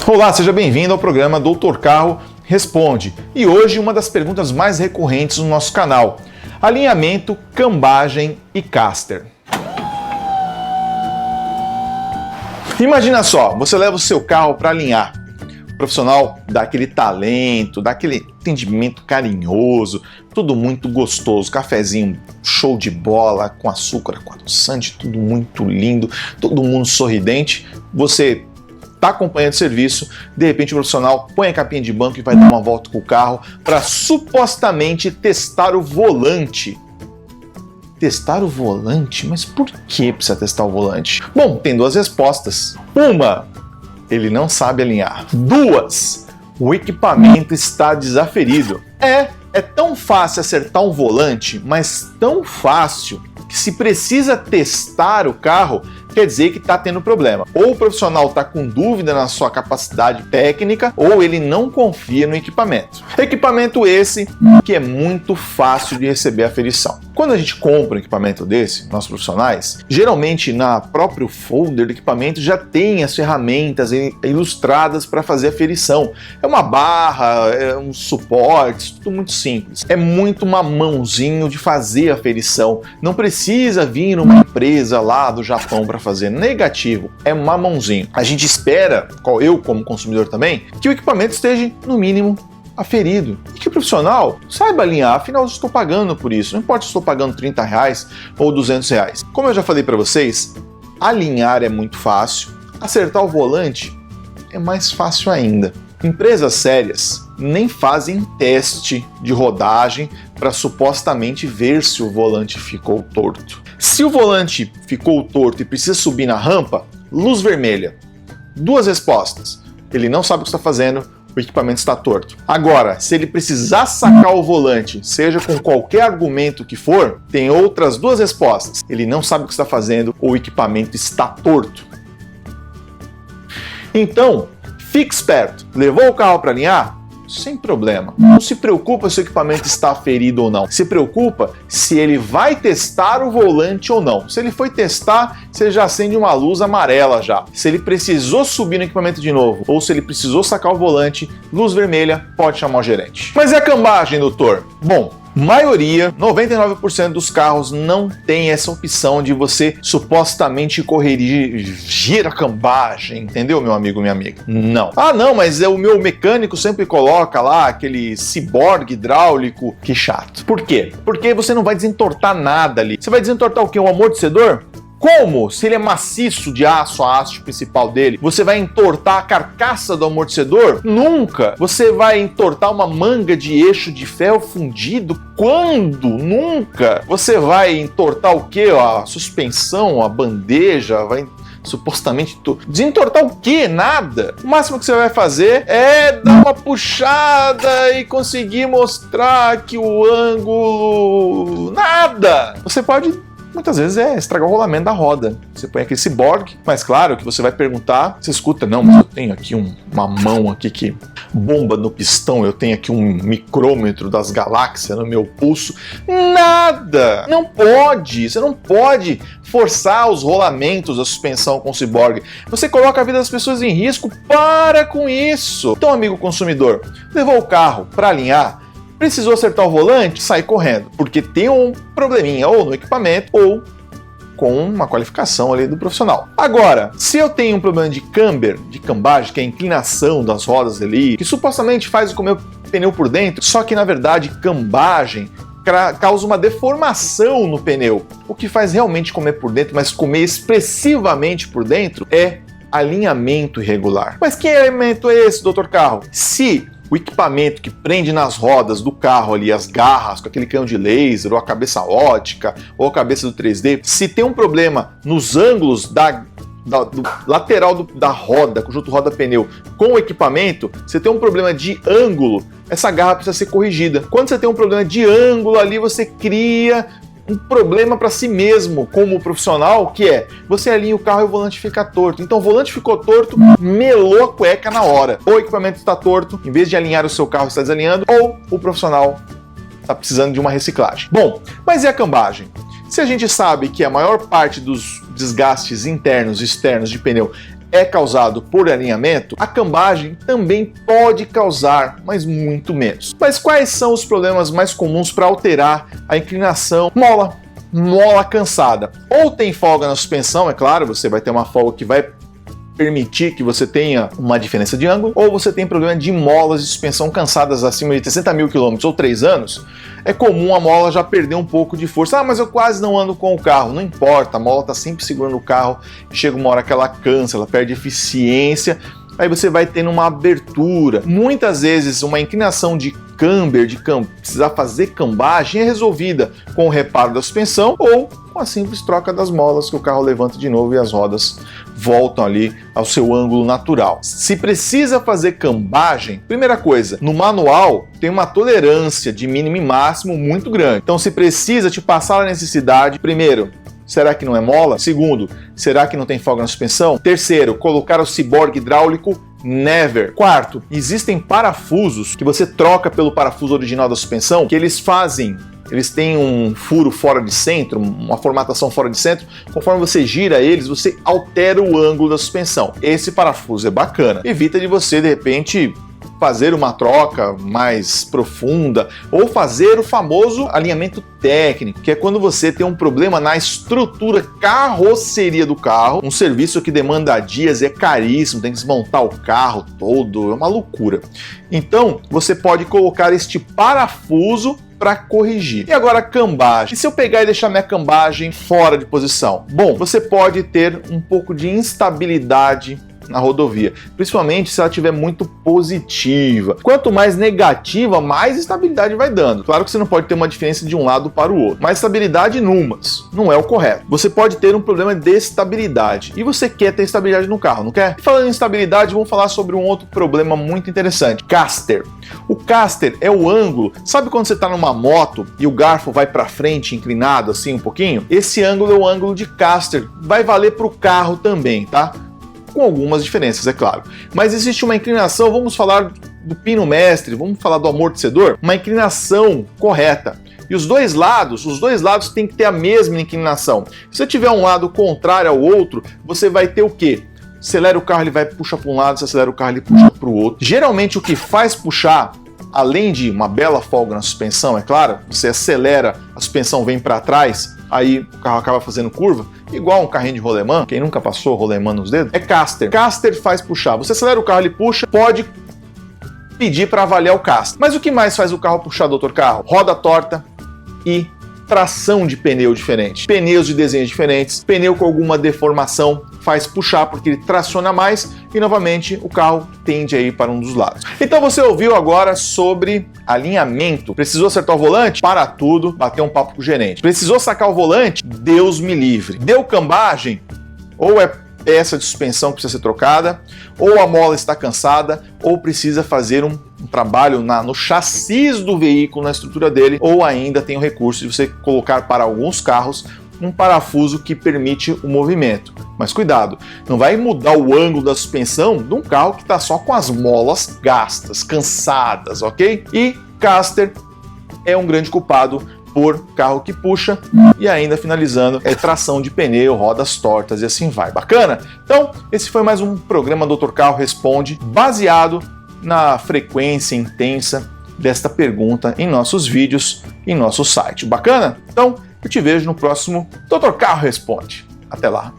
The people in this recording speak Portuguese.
Olá, seja bem-vindo ao programa Doutor Carro Responde. E hoje uma das perguntas mais recorrentes no nosso canal: alinhamento, cambagem e caster. Imagina só, você leva o seu carro para alinhar. O profissional dá aquele talento, dá aquele atendimento carinhoso, tudo muito gostoso, cafezinho show de bola, com açúcar, com adoçante, tudo muito lindo, todo mundo sorridente. Você está acompanhando o serviço, de repente o profissional põe a capinha de banco e vai dar uma volta com o carro para supostamente testar o volante. Testar o volante? Mas por que precisa testar o volante? Bom, tem duas respostas. Uma, ele não sabe alinhar. Duas, o equipamento está desaferido. É tão fácil acertar um volante, mas tão fácil que se precisa testar o carro, quer dizer que está tendo problema. Ou o profissional está com dúvida na sua capacidade técnica, ou ele não confia no equipamento. Equipamento esse que é muito fácil de receber aferição. Quando a gente compra um equipamento desse, nós profissionais, geralmente na próprio folder do equipamento já tem as ferramentas ilustradas para fazer aferição. É uma barra, é um suporte, tudo muito simples. É muito mamãozinho de fazer a aferição. Não precisa vir uma empresa lá do Japão para fazer. Negativo, é mamãozinho. A gente espera, eu como consumidor também, que o equipamento esteja no mínimo aferido e que o profissional saiba alinhar, afinal eu estou pagando por isso, não importa se estou pagando R$30 ou R$200. Como eu já falei para vocês, alinhar é muito fácil, acertar o volante é mais fácil ainda. Empresas sérias nem fazem teste de rodagem para supostamente ver se o volante ficou torto. Se o volante ficou torto e precisa subir na rampa, luz vermelha. Duas respostas: ele não sabe o que está fazendo, o equipamento está torto. Agora, se ele precisar sacar o volante, seja com qualquer argumento que for, tem outras duas respostas: ele não sabe o que está fazendo ou o equipamento está torto. Então, fique esperto. Levou o carro para alinhar? Sem problema. Não se preocupa se o equipamento está ferido ou não. Se preocupa se ele vai testar o volante ou não. Se ele foi testar, você já acende uma luz amarela já. Se ele precisou subir no equipamento de novo, ou se ele precisou sacar o volante, luz vermelha, pode chamar o gerente. Mas e a cambagem, doutor? Bom, maioria, 99% dos carros não tem essa opção de você supostamente corrigir a cambagem, entendeu, meu amigo, minha amiga? Não. Ah, não, mas o meu mecânico sempre coloca lá aquele ciborgue hidráulico. Que chato. Por quê? Porque você não vai desentortar nada ali. Você vai desentortar o quê? O amortecedor? Como? Se ele é maciço de aço, a haste principal dele, você vai entortar a carcaça do amortecedor? Nunca! Você vai entortar uma manga de eixo de ferro fundido? Quando? Nunca! Você vai entortar o quê? A suspensão, a bandeja, vai supostamente desentortar o quê? Nada. O máximo que você vai fazer é dar uma puxada e conseguir mostrar que o ângulo... Nada! Você pode... muitas vezes estragar o rolamento da roda. Você põe aquele ciborgue, mas claro que você vai perguntar, você escuta, não, mas eu tenho aqui uma mão aqui que bomba no pistão, eu tenho aqui um micrômetro das galáxias no meu pulso. Nada! Não pode! Você não pode forçar os rolamentos da suspensão com o ciborgue. Você coloca a vida das pessoas em risco. Para com isso! Então, amigo consumidor, levou o carro para alinhar, precisou acertar o volante, sai correndo, porque tem um probleminha ou no equipamento ou com uma qualificação ali do profissional. Agora, se eu tenho um problema de camber, de cambagem, que é a inclinação das rodas ali, que supostamente faz com o meu pneu por dentro, só que na verdade cambagem causa uma deformação no pneu. O que faz realmente comer por dentro, mas comer expressivamente por dentro, é alinhamento irregular. Mas que alinhamento é esse, doutor Carro? Se o equipamento que prende nas rodas do carro ali, as garras com aquele canhão de laser, ou a cabeça ótica, ou a cabeça do 3D, se tem um problema nos ângulos do lateral da roda, conjunto roda-pneu, com o equipamento, você tem um problema de ângulo, essa garra precisa ser corrigida. Quando você tem um problema de ângulo ali, você cria um problema para si mesmo como profissional, que é, você alinha o carro e o volante fica torto. Então o volante ficou torto, melou a cueca na hora. Ou o equipamento está torto, em vez de alinhar o seu carro está desalinhando, ou o profissional está precisando de uma reciclagem. Bom, mas e a cambagem? Se a gente sabe que a maior parte dos desgastes internos e externos de pneu é causado por alinhamento, a cambagem também pode causar, mas muito menos. Mas quais são os problemas mais comuns para alterar a inclinação? Mola cansada. Ou tem folga na suspensão, é claro, você vai ter uma folga que vai permitir que você tenha uma diferença de ângulo, ou você tem problema de molas de suspensão cansadas acima de 60 mil quilômetros ou 3 anos, é comum a mola já perder um pouco de força. Ah, mas eu quase não ando com o carro. Não importa, a mola está sempre segurando o carro, chega uma hora que ela cansa, ela perde eficiência, aí você vai tendo uma abertura. Muitas vezes uma inclinação de camber, precisar fazer cambagem, é resolvida com o reparo da suspensão ou com a simples troca das molas, que o carro levanta de novo e as rodas voltam ali ao seu ângulo natural. Se precisa fazer cambagem, primeira coisa, no manual tem uma tolerância de mínimo e máximo muito grande. Então se precisa te passar a necessidade, primeiro, será que não é mola? Segundo, será que não tem folga na suspensão? Terceiro, colocar o ciborgue hidráulico? Never. Quarto, existem parafusos que você troca pelo parafuso original da suspensão, que eles têm um furo fora de centro, uma formatação fora de centro. Conforme você gira eles, você altera o ângulo da suspensão. Esse parafuso é bacana. Evita de você, de repente, fazer uma troca mais profunda ou fazer o famoso alinhamento técnico, que é quando você tem um problema na estrutura carroceria do carro, um serviço que demanda dias, é caríssimo, tem que desmontar o carro todo, é uma loucura. Então, você pode colocar este parafuso para corrigir. E agora a cambagem. E se eu pegar e deixar minha cambagem fora de posição? Bom, você pode ter um pouco de instabilidade na rodovia, principalmente se ela estiver muito positiva. Quanto mais negativa, mais estabilidade vai dando. Claro que você não pode ter uma diferença de um lado para o outro, mas estabilidade numas não é o correto. Você pode ter um problema de estabilidade e você quer ter estabilidade no carro, não quer? Falando em estabilidade, vamos falar sobre um outro problema muito interessante: caster. O caster é o ângulo. Sabe quando você está numa moto e o garfo vai para frente inclinado assim um pouquinho? Esse ângulo é o ângulo de caster. Vai valer para o carro também, tá? Com algumas diferenças, é claro. Mas existe uma inclinação, vamos falar do pino mestre, vamos falar do amortecedor, uma inclinação correta. E os dois lados têm que ter a mesma inclinação. Se você tiver um lado contrário ao outro, você vai ter o quê? Acelera o carro, ele vai puxar para um lado, se acelera o carro, ele puxa para o outro. Geralmente o que faz puxar, além de uma bela folga na suspensão, é claro, você acelera, a suspensão vem para trás, aí o carro acaba fazendo curva, igual um carrinho de rolemã, quem nunca passou rolemã nos dedos, é caster. Caster faz puxar. Você acelera o carro, ele puxa, pode pedir para avaliar o caster. Mas o que mais faz o carro puxar do outro carro? Roda torta e tração de pneu diferente. Pneus de desenhos diferentes, pneu com alguma deformação faz puxar porque ele traciona mais e novamente o carro tende a ir para um dos lados. Então você ouviu agora sobre alinhamento. Precisou acertar o volante? Para tudo, bater um papo com o gerente. Precisou sacar o volante? Deus me livre. Deu cambagem? Ou é peça de suspensão que precisa ser trocada, ou a mola está cansada, ou precisa fazer um trabalho no chassi do veículo, na estrutura dele, ou ainda tem o recurso de você colocar para alguns carros um parafuso que permite o movimento. Mas cuidado, não vai mudar o ângulo da suspensão de um carro que está só com as molas gastas, cansadas, ok? E caster é um grande culpado por carro que puxa. E ainda finalizando, tração de pneu, rodas tortas e assim vai. Bacana? Então, esse foi mais um programa Dr. Carro Responde, baseado na frequência intensa desta pergunta em nossos vídeos, em nosso site. Bacana? Então, eu te vejo no próximo Dr. Carro Responde. Até lá!